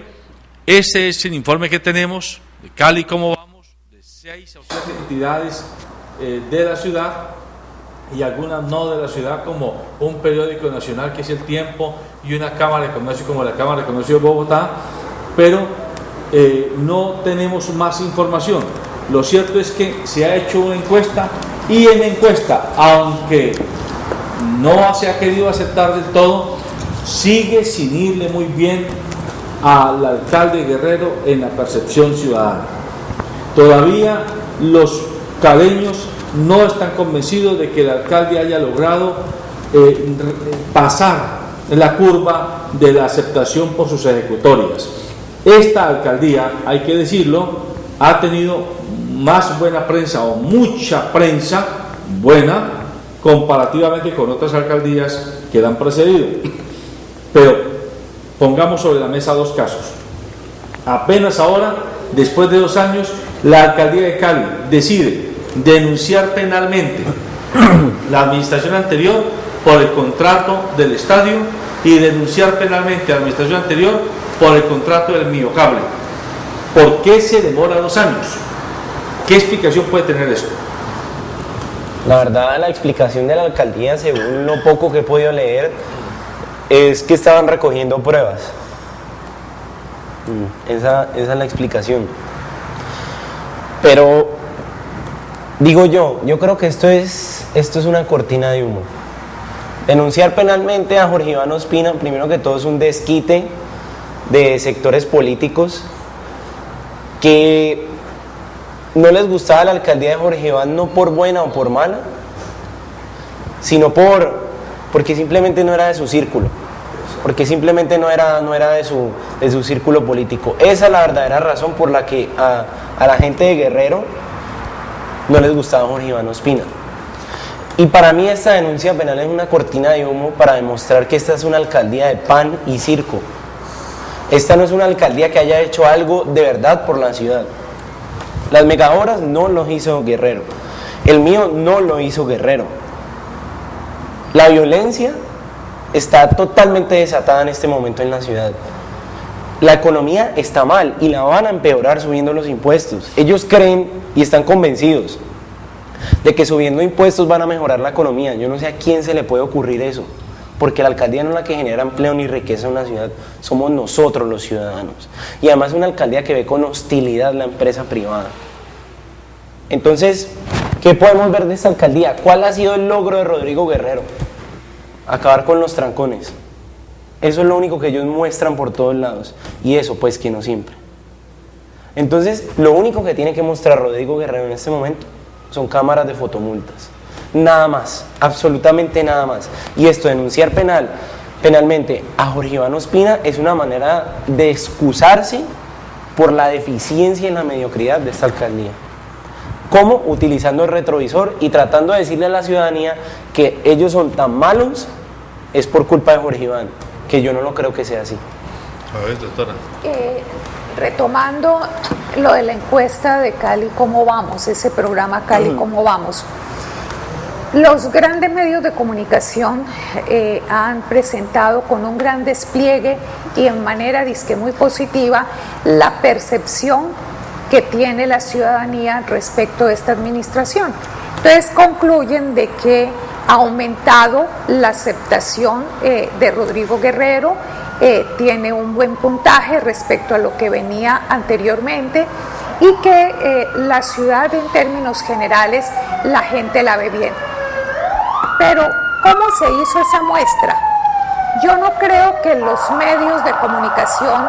ese es el informe que tenemos de Cali Cómo Vamos, de 6 o 7 entidades de la ciudad y algunas no de la ciudad, como un periódico nacional que es El Tiempo y una Cámara de Comercio como la Cámara de Comercio de Bogotá, pero no tenemos más información. Lo cierto es que se ha hecho una encuesta y en la encuesta, aunque no se ha querido aceptar del todo, sigue sin irle muy bien al alcalde Guerrero en la percepción ciudadana. Todavía los caleños no están convencidos de que el alcalde haya logrado pasar la curva de la aceptación por sus ejecutorias. Esta alcaldía, hay que decirlo, ha tenido más buena prensa o mucha prensa buena comparativamente con otras alcaldías que la han precedido. Pero pongamos sobre la mesa dos casos. Apenas ahora, después de 2 años, la alcaldía de Cali decide denunciar penalmente la administración anterior por el contrato del estadio y denunciar penalmente a la administración anterior por el contrato del Miocable. ¿Por qué se demora 2 años? ¿Qué explicación puede tener esto? La verdad, la explicación de la alcaldía, según lo poco que he podido leer, es que estaban recogiendo pruebas. Esa es la explicación. Pero digo yo creo que esto es una cortina de humo. Denunciar penalmente a Jorge Iván Ospina, primero que todo, es un desquite de sectores políticos que no les gustaba la alcaldía de Jorge Iván, no por buena o por mala, sino porque simplemente no era de su círculo. porque simplemente no era de su círculo político. Esa es la verdadera razón por la que a la gente de Guerrero no les gustaba Jorge Iván Ospina. Y para mí esta denuncia penal es una cortina de humo para demostrar que esta es una alcaldía de pan y circo. Esta no es una alcaldía que haya hecho algo de verdad por la ciudad. Las megaobras no los hizo Guerrero. El mío no lo hizo Guerrero. La violencia está totalmente desatada en este momento en la ciudad. La economía está mal y la van a empeorar subiendo los impuestos. Ellos creen y están convencidos de que subiendo impuestos van a mejorar la economía. Yo no sé a quién se le puede ocurrir eso, porque la alcaldía no es la que genera empleo ni riqueza en una ciudad, somos nosotros los ciudadanos. Y además es una alcaldía que ve con hostilidad la empresa privada. Entonces, ¿qué podemos ver de esta alcaldía? ¿Cuál ha sido el logro de Rodrigo Guerrero? Acabar con los trancones. Eso es lo único que ellos muestran por todos lados. Y eso, pues, que no siempre. Entonces, lo único que tiene que mostrar Rodrigo Guerrero en este momento son cámaras de fotomultas. Nada más, absolutamente nada más. Y esto, denunciar penalmente a Jorge Iván Ospina, es una manera de excusarse por la deficiencia y la mediocridad de esta alcaldía. ¿Cómo? Utilizando el retrovisor y tratando de decirle a la ciudadanía que ellos son tan malos, es por culpa de Jorge Iván, que yo no lo creo que sea así. A ver, doctora. Retomando lo de la encuesta de Cali, ¿cómo vamos? Ese programa Cali, ¿cómo vamos? Los grandes medios de comunicación han presentado con un gran despliegue y en manera disque muy positiva la percepción que tiene la ciudadanía respecto de esta administración. Entonces concluyen de que ha aumentado la aceptación de Rodrigo Guerrero, tiene un buen puntaje respecto a lo que venía anteriormente y que la ciudad en términos generales la gente la ve bien. Pero ¿cómo se hizo esa muestra? Yo no creo que los medios de comunicación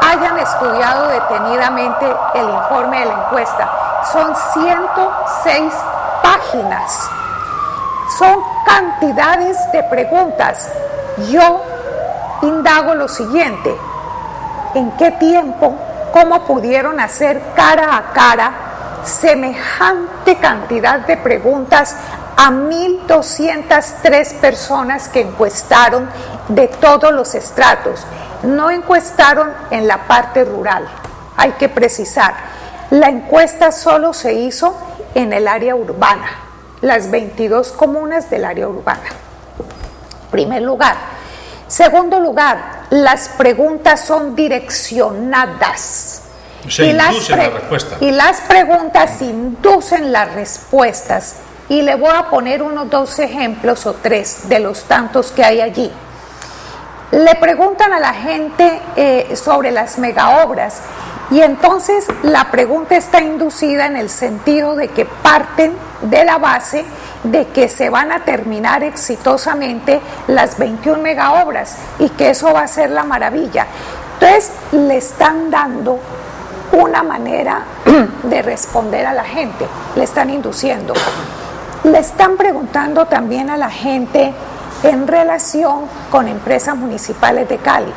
hayan estudiado detenidamente el informe de la encuesta. Son 106 páginas, son cantidades de preguntas. Yo indago lo siguiente: ¿en qué tiempo, cómo pudieron hacer cara a cara semejante cantidad de preguntas a 1.203 personas que encuestaron de todos los estratos? No encuestaron en la parte rural, hay que precisar. La encuesta solo se hizo en el área urbana, las 22 comunas del área urbana. Primer lugar. Segundo lugar, las preguntas son direccionadas. Se induce la respuesta. Y las preguntas inducen las respuestas. Y le voy a poner unos 2 ejemplos o 3 de los tantos que hay allí. Le preguntan a la gente sobre las megaobras y entonces la pregunta está inducida en el sentido de que parten de la base de que se van a terminar exitosamente las 21 megaobras y que eso va a ser la maravilla. Entonces le están dando una manera de responder a la gente, le están induciendo. Le están preguntando también a la gente en relación con empresas municipales de Cali.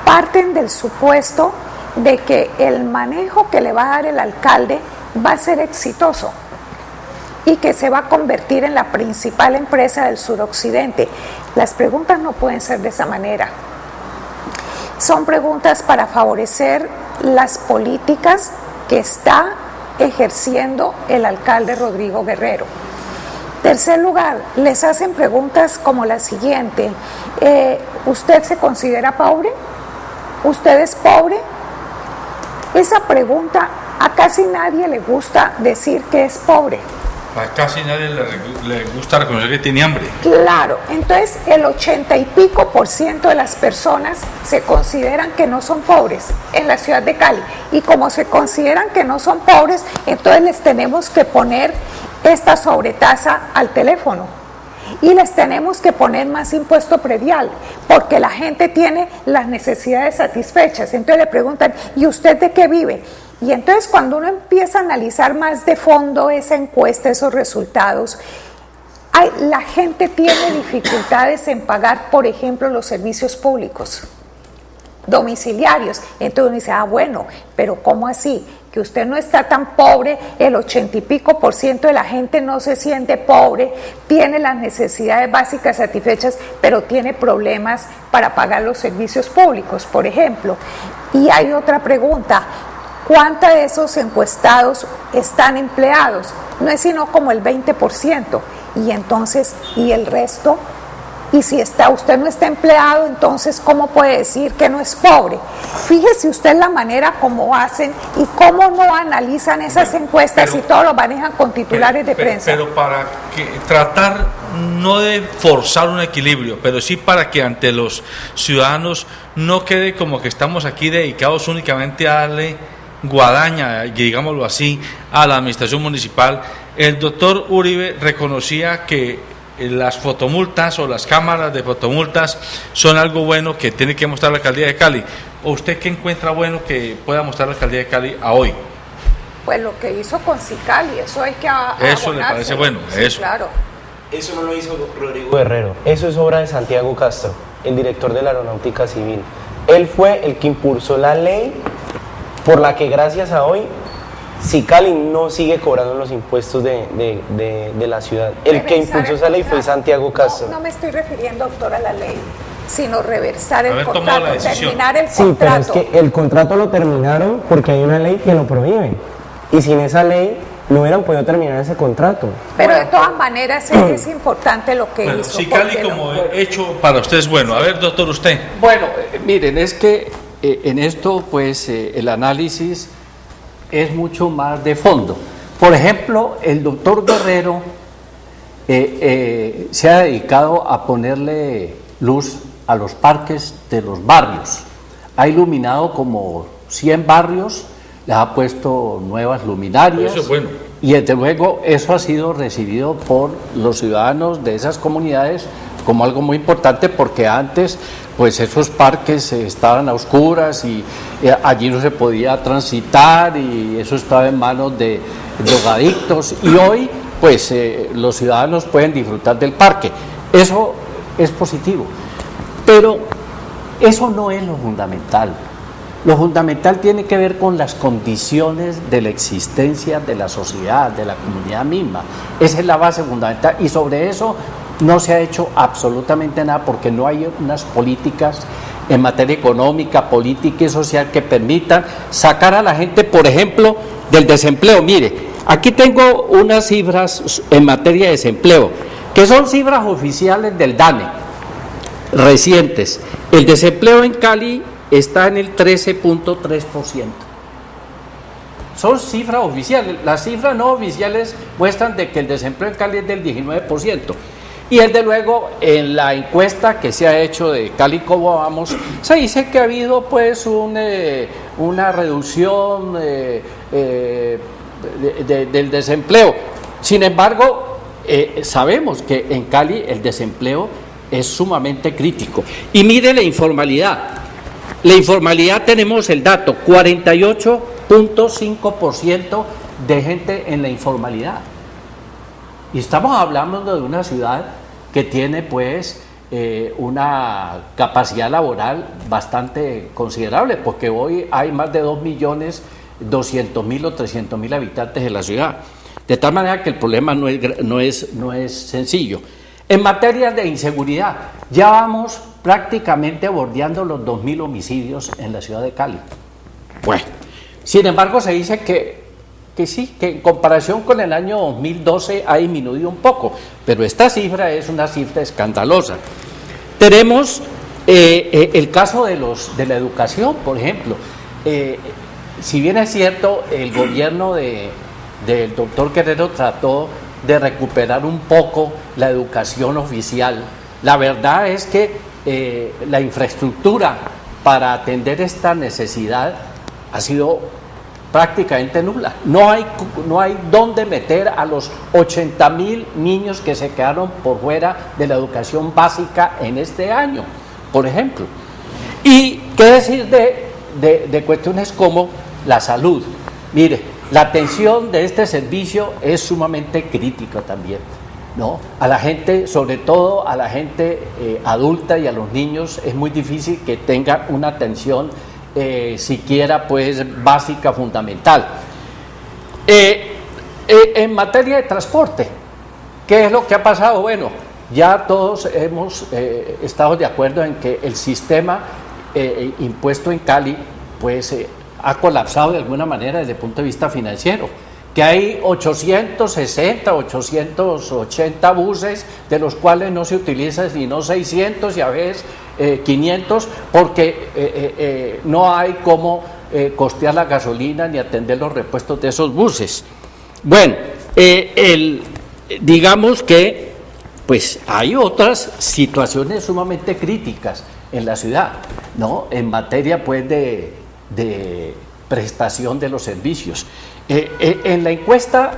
Parten del supuesto de que el manejo que le va a dar el alcalde va a ser exitoso y que se va a convertir en la principal empresa del suroccidente. Las preguntas no pueden ser de esa manera. Son preguntas para favorecer las políticas que está ejerciendo el alcalde Rodrigo Guerrero. Tercer lugar, les hacen preguntas como la siguiente: ¿usted se considera pobre? ¿Usted es pobre? Esa pregunta a casi nadie le gusta decir que es pobre. A casi nadie le gusta reconocer que tiene hambre. Claro, entonces el 80 y pico % de las personas se consideran que no son pobres en la ciudad de Cali. Y como se consideran que no son pobres, entonces les tenemos que poner esta sobretasa al teléfono y les tenemos que poner más impuesto predial porque la gente tiene las necesidades satisfechas. Entonces le preguntan: ¿y usted de qué vive? Y entonces cuando uno empieza a analizar más de fondo esa encuesta, esos resultados, La gente tiene dificultades en pagar, por ejemplo, los servicios públicos domiciliarios. Entonces uno dice, bueno, pero ¿cómo así? Que usted no está tan pobre, el 80 y pico % de la gente no se siente pobre, tiene las necesidades básicas satisfechas, pero tiene problemas para pagar los servicios públicos, por ejemplo. Y hay otra pregunta, ¿cuántos de esos encuestados están empleados? No es sino como el 20%, y entonces, ¿y el resto? Y si usted no está empleado, entonces ¿cómo puede decir que no es pobre? Fíjese usted la manera como hacen y cómo no analizan esas encuestas y todo lo manejan con titulares de prensa. Pero para tratar no de forzar un equilibrio, pero sí para que ante los ciudadanos no quede como que estamos aquí dedicados únicamente a darle guadaña, digámoslo así, a la administración municipal. El doctor Uribe reconocía que las fotomultas o las cámaras de fotomultas son algo bueno que tiene que mostrar la alcaldía de Cali. ¿O usted qué encuentra bueno que pueda mostrar la alcaldía de Cali a hoy? Pues lo que hizo con Sicali, eso hay que eso le parece bueno, sí, eso. Claro. Eso no lo hizo Rodrigo Guerrero, eso es obra de Santiago Castro, el director de la Aeronáutica Civil. Él fue el que impulsó la ley por la que gracias a hoy Cali no sigue cobrando los impuestos de la ciudad. El que impulsó esa ley fue Santiago Castro. No me estoy refiriendo, doctor, a la ley, sino reversar el contrato, terminar el contrato. Sí, pero es que el contrato lo terminaron porque hay una ley que lo prohíbe. Y sin esa ley no hubieran podido terminar ese contrato. Pero de todas maneras es importante lo que hizo. Cali como hecho para usted es bueno. A ver, doctor, usted. Bueno, miren, es que en esto pues el análisis es mucho más de fondo. Por ejemplo, el doctor Guerrero se ha dedicado a ponerle luz a los parques de los barrios. Ha iluminado como 100 barrios, les ha puesto nuevas luminarias. Eso es bueno. Y desde luego eso ha sido recibido por los ciudadanos de esas comunidades como algo muy importante, porque antes pues esos parques estaban a oscuras y allí no se podía transitar y eso estaba en manos de drogadictos, y hoy pues los ciudadanos pueden disfrutar del parque. Eso es positivo, pero eso no es lo fundamental. Lo fundamental tiene que ver con las condiciones de la existencia de la sociedad, de la comunidad misma. Esa es la base fundamental, y sobre eso no se ha hecho absolutamente nada, porque no hay unas políticas en materia económica, política y social que permitan sacar a la gente, por ejemplo, del desempleo. Mire, aquí tengo unas cifras en materia de desempleo, que son cifras oficiales del DANE, recientes. El desempleo en Cali está en el 13.3%. Son cifras oficiales. Las cifras no oficiales muestran de que el desempleo en Cali es del 19%. Y desde luego en la encuesta que se ha hecho de Cali cómo vamos, se dice que ha habido pues una reducción del desempleo. Sin embargo, sabemos que en Cali el desempleo es sumamente crítico. Y mire la informalidad. La informalidad, tenemos el dato, 48.5% de gente en la informalidad. Y estamos hablando de una ciudad que tiene pues una capacidad laboral bastante considerable, porque hoy hay más de 2.200.000 o 300.000 habitantes en la ciudad. De tal manera que el problema no es sencillo. En materia de inseguridad, ya vamos prácticamente bordeando los 2.000 homicidios en la ciudad de Cali. Bueno, sin embargo se dice que sí, que en comparación con el año 2012 ha disminuido un poco, pero esta cifra es una cifra escandalosa. Tenemos el caso de la educación, por ejemplo. Si bien es cierto, el gobierno del doctor Guerrero trató de recuperar un poco la educación oficial, la verdad es que la infraestructura para atender esta necesidad ha sido prácticamente nula. No hay dónde meter a los 80.000 niños que se quedaron por fuera de la educación básica en este año, por ejemplo. Y qué decir de cuestiones como la salud. Mire, la atención de este servicio es sumamente crítica también. ¿no? A la gente, sobre todo a la gente adulta y a los niños, es muy difícil que tengan una atención siquiera pues básica, fundamental. En materia de transporte, ¿qué es lo que ha pasado? Bueno, ya todos hemos estado de acuerdo en que el sistema impuesto en Cali pues ha colapsado de alguna manera desde el punto de vista financiero, que hay 860, 880 buses, de los cuales no se utilizan sino 600 y a veces 500, porque no hay cómo costear la gasolina ni atender los repuestos de esos buses. Bueno, digamos que pues hay otras situaciones sumamente críticas en la ciudad, ¿no? En materia pues de prestación de los servicios. En la encuesta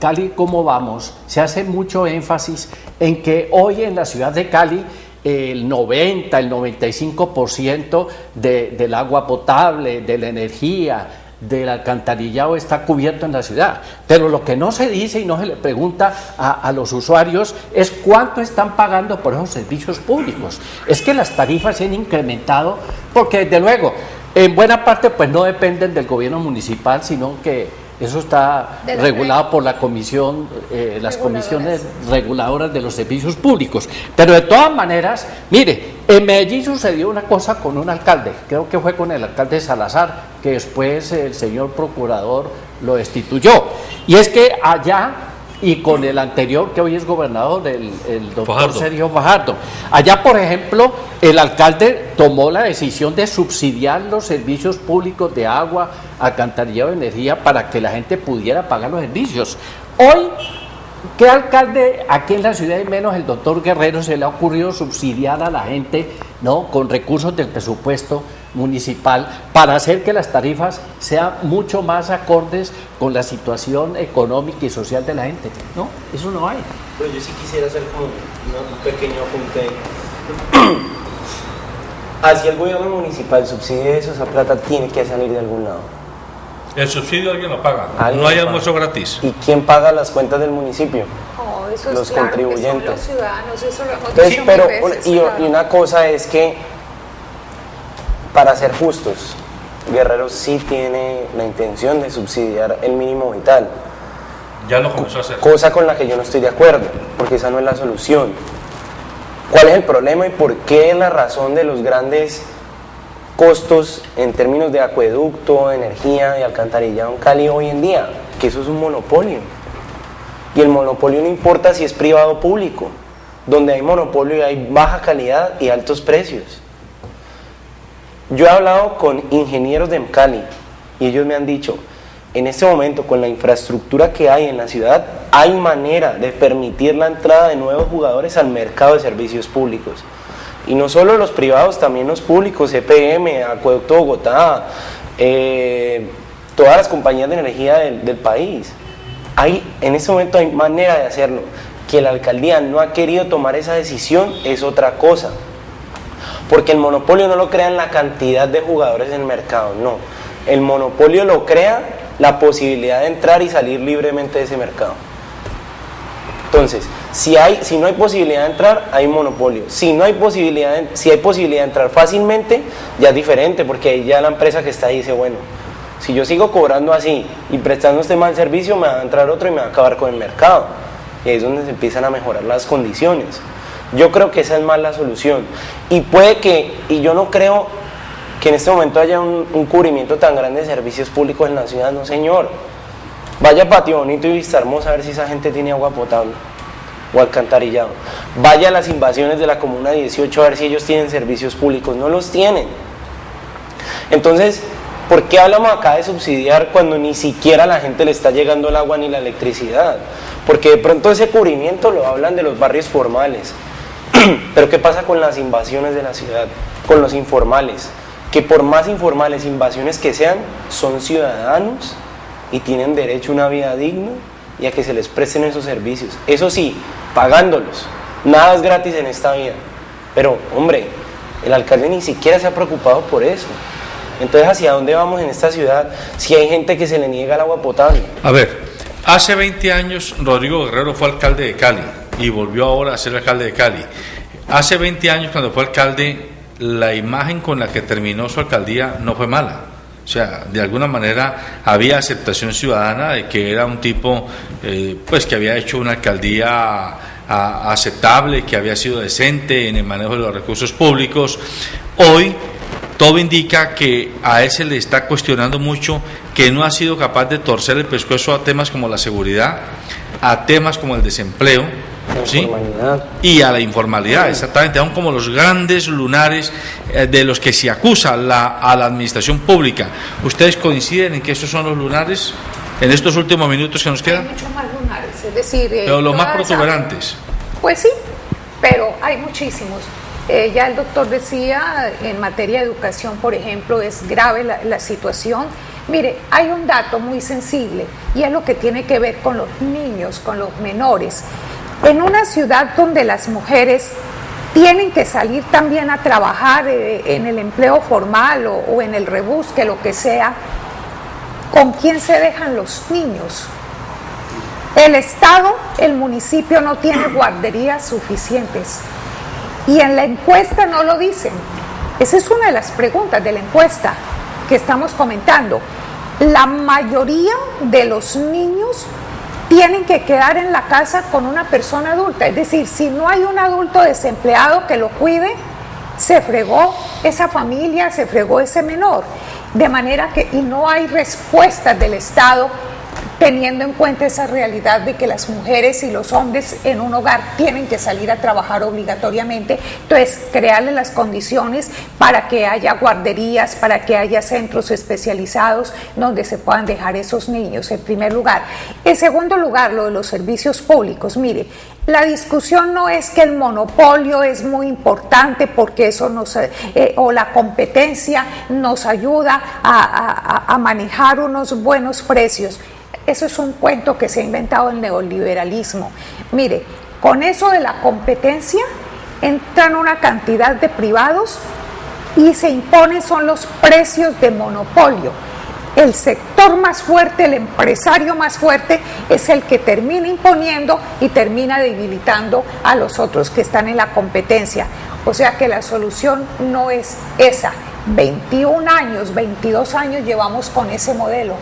Cali, ¿cómo vamos?, se hace mucho énfasis en que hoy en la ciudad de Cali el 90, el 95% del agua potable, de la energía, del alcantarillado está cubierto en la ciudad, pero lo que no se dice y no se le pregunta a los usuarios es cuánto están pagando por esos servicios públicos. Es que las tarifas se han incrementado porque desde luego en buena parte pues no dependen del gobierno municipal, sino que eso está regulado por la comisión, las comisiones reguladoras de los servicios públicos. Pero de todas maneras, mire, en Medellín sucedió una cosa con un alcalde, creo que fue con el alcalde Salazar, que después el señor procurador lo destituyó. Y es que allá, y con el anterior, que hoy es gobernador, el doctor Fajardo. Sergio Fajardo, allá, por ejemplo, el alcalde tomó la decisión de subsidiar los servicios públicos de agua, alcantarillado, energía, para que la gente pudiera pagar los servicios. Hoy, ¿qué alcalde aquí en la ciudad, y menos el doctor Guerrero, se le ha ocurrido subsidiar a la gente, ¿no?, con recursos del presupuesto municipal para hacer que las tarifas sean mucho más acordes con la situación económica y social de la gente? No, eso no hay. Pero yo sí quisiera hacer como un pequeño apunte. Así el gobierno municipal subsidie eso, esa plata tiene que salir de algún lado. El subsidio alguien lo paga, Alguien no hay lo paga. almuerzo gratis. ¿Y quién paga las cuentas del municipio? No, eso es Los claro contribuyentes. que son los ciudadanos, eso lo hemos Entonces, dicho pero mil veces, y claro. una cosa es que, para ser justos, Guerrero sí tiene la intención de subsidiar el mínimo vital, Ya lo comenzó a hacer. cosa con la que yo no estoy de acuerdo, porque esa no es la solución. ¿Cuál es el problema y por qué es la razón de los grandes costos en términos de acueducto, energía y alcantarillado en Cali hoy en día? Que eso es un monopolio. Y el monopolio no importa si es privado o público. Donde hay monopolio hay baja calidad y altos precios. Yo he hablado con ingenieros de Cali y ellos me han dicho, en este momento con la infraestructura que hay en la ciudad, hay manera de permitir la entrada de nuevos jugadores al mercado de servicios públicos. Y no solo los privados, también los públicos, EPM, Acueducto Bogotá, todas las compañías de energía del país. En este momento hay manera de hacerlo. Que la alcaldía no ha querido tomar esa decisión es otra cosa. Porque el monopolio no lo crea en la cantidad de jugadores en el mercado, no. El monopolio lo crea la posibilidad de entrar y salir libremente de ese mercado. Entonces, si no hay posibilidad de entrar, hay monopolio. Si hay posibilidad de entrar fácilmente, ya es diferente, porque ahí ya la empresa que está ahí dice, bueno, si yo sigo cobrando así y prestando este mal servicio, me va a entrar otro y me va a acabar con el mercado. Y ahí es donde se empiezan a mejorar las condiciones. Yo creo que esa es más la solución. Y puede que, y yo no creo que en este momento haya un cubrimiento tan grande de servicios públicos en la ciudad, no señor. Vaya a Patio Bonito y Vista Hermosa a ver si esa gente tiene agua potable o alcantarillado. Vaya a las invasiones de la Comuna 18 a ver si ellos tienen servicios públicos, no los tienen. Entonces, ¿por qué hablamos acá de subsidiar cuando ni siquiera a la gente le está llegando el agua ni la electricidad? Porque de pronto ese cubrimiento lo hablan de los barrios formales. Pero ¿qué pasa con las invasiones de la ciudad? Con los informales. Que por más informales invasiones que sean, son ciudadanos y tienen derecho a una vida digna y a que se les presten esos servicios. Eso sí, pagándolos. Nada es gratis en esta vida. Pero, hombre, el alcalde ni siquiera se ha preocupado por eso. Entonces, ¿hacia dónde vamos en esta ciudad si hay gente que se le niega el agua potable? A ver, Hace 20 años Rodrigo Guerrero fue alcalde de Cali y volvió ahora a ser alcalde de Cali. Hace 20 años, cuando fue alcalde, la imagen con la que terminó su alcaldía no fue mala. O sea, de alguna manera había aceptación ciudadana de que era un tipo pues que había hecho una alcaldía aceptable, que había sido decente en el manejo de los recursos públicos. Hoy todo indica que a él se le está cuestionando mucho que no ha sido capaz de torcer el pescuezo a temas como la seguridad, a temas como el desempleo, ¿sí? Y a la informalidad, exactamente, aún como los grandes lunares de los que se acusa a la administración pública. ¿Ustedes coinciden en que estos son los lunares en estos últimos minutos que nos quedan? Hay muchos más lunares, es decir... pero los más protuberantes. Pues sí, pero hay muchísimos. Ya el doctor decía, en materia de educación, por ejemplo, es grave la situación. Mire, hay un dato muy sensible y es lo que tiene que ver con los niños, con los menores. En una ciudad donde las mujeres tienen que salir también a trabajar en el empleo formal o en el rebusque, lo que sea, ¿con quién se dejan los niños? El Estado, el municipio no tiene guarderías suficientes. Y en la encuesta no lo dicen. Esa es una de las preguntas de la encuesta que estamos comentando. La mayoría de los niños tienen que quedar en la casa con una persona adulta. Es decir, si no hay un adulto desempleado que lo cuide, se fregó esa familia, se fregó ese menor. De manera que, y no hay respuestas del Estado teniendo en cuenta esa realidad de que las mujeres y los hombres en un hogar tienen que salir a trabajar obligatoriamente. Entonces, crearle las condiciones para que haya guarderías, para que haya centros especializados donde se puedan dejar esos niños, en primer lugar. En segundo lugar, lo de los servicios públicos. Mire, la discusión no es que el monopolio es muy importante porque eso o la competencia nos ayuda a manejar unos buenos precios. Eso es un cuento que se ha inventado el neoliberalismo. Mire, con eso de la competencia entran una cantidad de privados y se imponen son los precios de monopolio. El sector más fuerte, el empresario más fuerte es el que termina imponiendo y termina debilitando a los otros que están en la competencia. O sea que la solución no es esa. 21 años, 22 años llevamos con ese modelo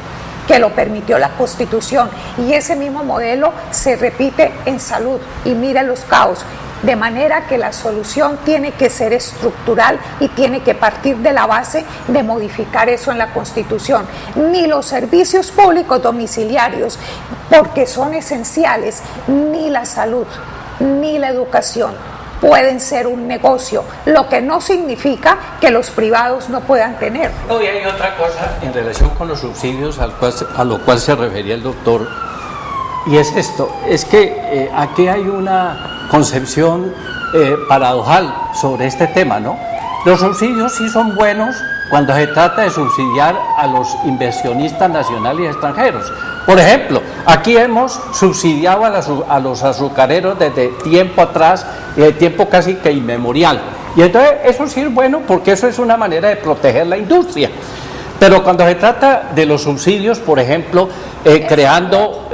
que lo permitió la Constitución, y ese mismo modelo se repite en salud, y mira los caos, de manera que la solución tiene que ser estructural y tiene que partir de la base de modificar eso en la Constitución. Ni los servicios públicos domiciliarios, porque son esenciales, ni la salud, ni la educación pueden ser un negocio, lo que no significa que los privados no puedan tener. No, y hay otra cosa en relación con los subsidios a lo cual se refería el doctor, y es esto, es que aquí hay una concepción paradojal sobre este tema, ¿no? Los subsidios sí son buenos cuando se trata de subsidiar a los inversionistas nacionales y extranjeros. Por ejemplo, aquí hemos subsidiado a los azucareros desde tiempo atrás, tiempo casi que inmemorial. Y entonces eso sí es bueno porque eso es una manera de proteger la industria. Pero cuando se trata de los subsidios, por ejemplo, creando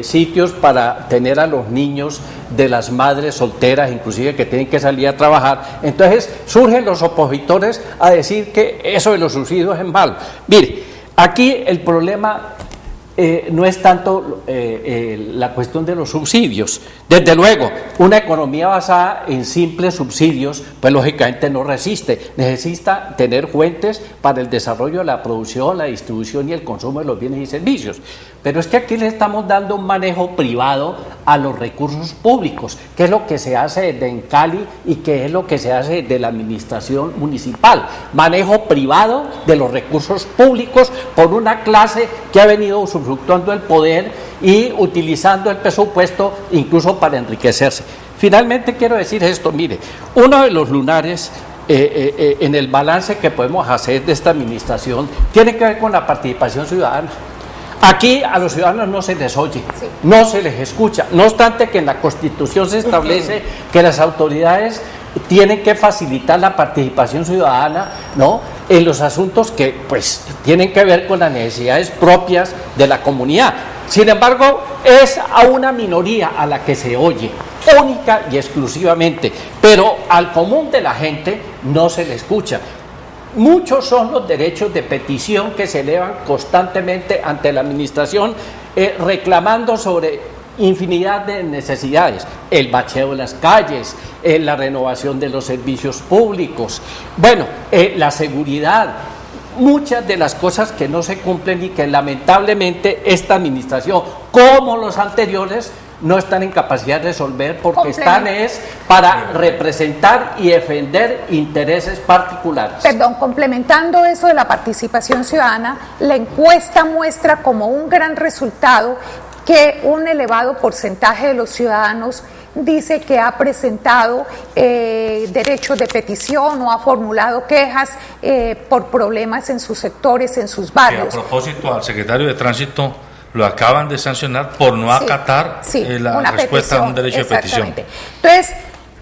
sitios para tener a los niños de las madres solteras, inclusive que tienen que salir a trabajar, entonces surgen los opositores a decir que eso de los subsidios es malo. Mire, aquí el problema no es tanto la cuestión de los subsidios. Desde luego, una economía basada en simples subsidios, pues lógicamente no resiste. Necesita tener fuentes para el desarrollo de la producción, la distribución y el consumo de los bienes y servicios. Pero es que aquí le estamos dando un manejo privado a los recursos públicos, que es lo que se hace desde en Cali y que es lo que se hace de la administración municipal. Manejo privado de los recursos públicos por una clase que ha venido usufructuando el poder y utilizando el presupuesto incluso para enriquecerse. Finalmente quiero decir esto, mire, uno de los lunares en el balance que podemos hacer de esta administración tiene que ver con la participación ciudadana. Aquí a los ciudadanos no se les oye, no se les escucha, no obstante que en la Constitución se establece que las autoridades tienen que facilitar la participación ciudadana, ¿no?, en los asuntos que pues tienen que ver con las necesidades propias de la comunidad. Sin embargo, es a una minoría a la que se oye, única y exclusivamente, pero al común de la gente no se le escucha. Muchos son los derechos de petición que se elevan constantemente ante la administración, reclamando sobre infinidad de necesidades: el bacheo de las calles, la renovación de los servicios públicos, bueno, la seguridad, muchas de las cosas que no se cumplen y que lamentablemente esta administración, como los anteriores, no están en capacidad de resolver, porque están para representar y defender intereses particulares. Perdón, complementando eso de la participación ciudadana, la encuesta muestra como un gran resultado que un elevado porcentaje de los ciudadanos dice que ha presentado derechos de petición o ha formulado quejas por problemas en sus sectores, en sus barrios. Que a propósito, al secretario de Tránsito lo acaban de sancionar por no acatar la respuesta a un derecho de petición. Entonces,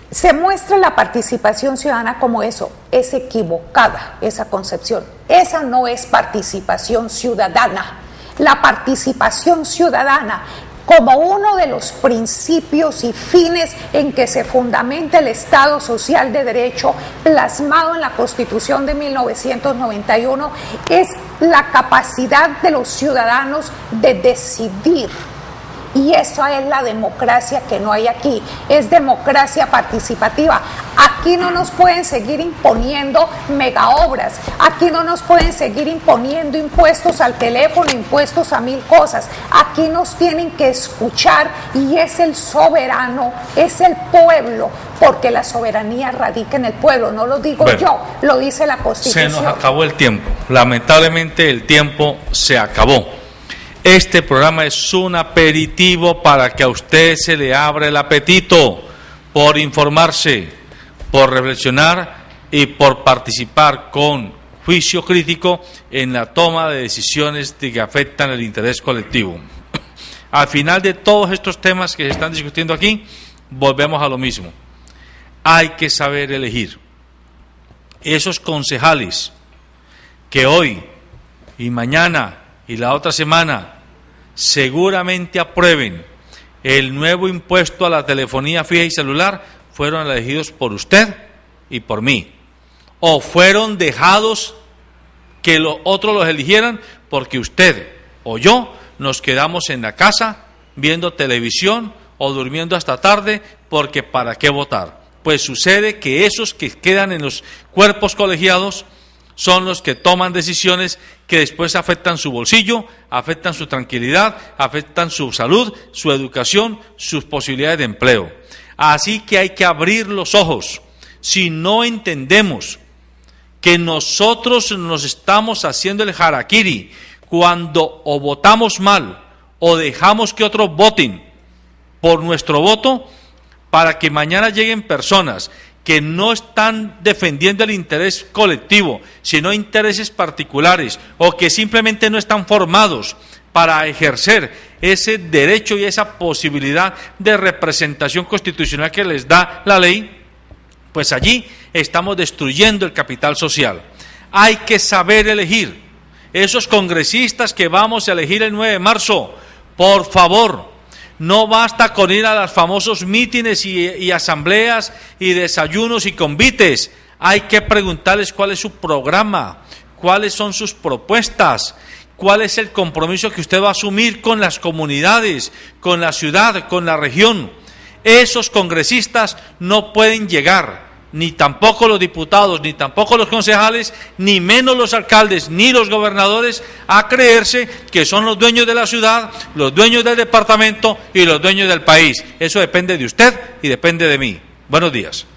se muestra la participación ciudadana como eso. Es equivocada esa concepción. Esa no es participación ciudadana. La participación ciudadana, como uno de los principios y fines en que se fundamenta el Estado Social de Derecho plasmado en la Constitución de 1991, es la capacidad de los ciudadanos de decidir. Y eso es la democracia que no hay aquí, es democracia participativa. Aquí no nos pueden seguir imponiendo megaobras, aquí no nos pueden seguir imponiendo impuestos al teléfono, impuestos a 1000 cosas. Aquí nos tienen que escuchar y es el soberano, es el pueblo, porque la soberanía radica en el pueblo, no lo digo yo, lo dice la Constitución. Se nos acabó el tiempo, lamentablemente el tiempo se acabó. Este programa es un aperitivo para que a usted se le abra el apetito por informarse, por reflexionar y por participar con juicio crítico en la toma de decisiones que afectan el interés colectivo. Al final de todos estos temas que se están discutiendo aquí, volvemos a lo mismo. Hay que saber elegir. Esos concejales que hoy y mañana y la otra semana seguramente aprueben el nuevo impuesto a la telefonía fija y celular, fueron elegidos por usted y por mí, o fueron dejados que los otros los eligieran porque usted o yo nos quedamos en la casa viendo televisión o durmiendo hasta tarde, porque ¿para qué votar? Pues sucede que esos que quedan en los cuerpos colegiados son los que toman decisiones que después afectan su bolsillo, afectan su tranquilidad, afectan su salud, su educación, sus posibilidades de empleo. Así que hay que abrir los ojos. Si no entendemos que nosotros nos estamos haciendo el harakiri cuando o votamos mal o dejamos que otros voten por nuestro voto, para que mañana lleguen personas que no están defendiendo el interés colectivo, sino intereses particulares, o que simplemente no están formados para ejercer ese derecho y esa posibilidad de representación constitucional que les da la ley, pues allí estamos destruyendo el capital social. Hay que saber elegir. Esos congresistas que vamos a elegir el 9 de marzo, por favor, no basta con ir a los famosos mítines y asambleas y desayunos y convites. Hay que preguntarles cuál es su programa, cuáles son sus propuestas, cuál es el compromiso que usted va a asumir con las comunidades, con la ciudad, con la región. Esos congresistas no pueden llegar, ni tampoco los diputados, ni tampoco los concejales, ni menos los alcaldes, ni los gobernadores, a creerse que son los dueños de la ciudad, los dueños del departamento y los dueños del país. Eso depende de usted y depende de mí. Buenos días.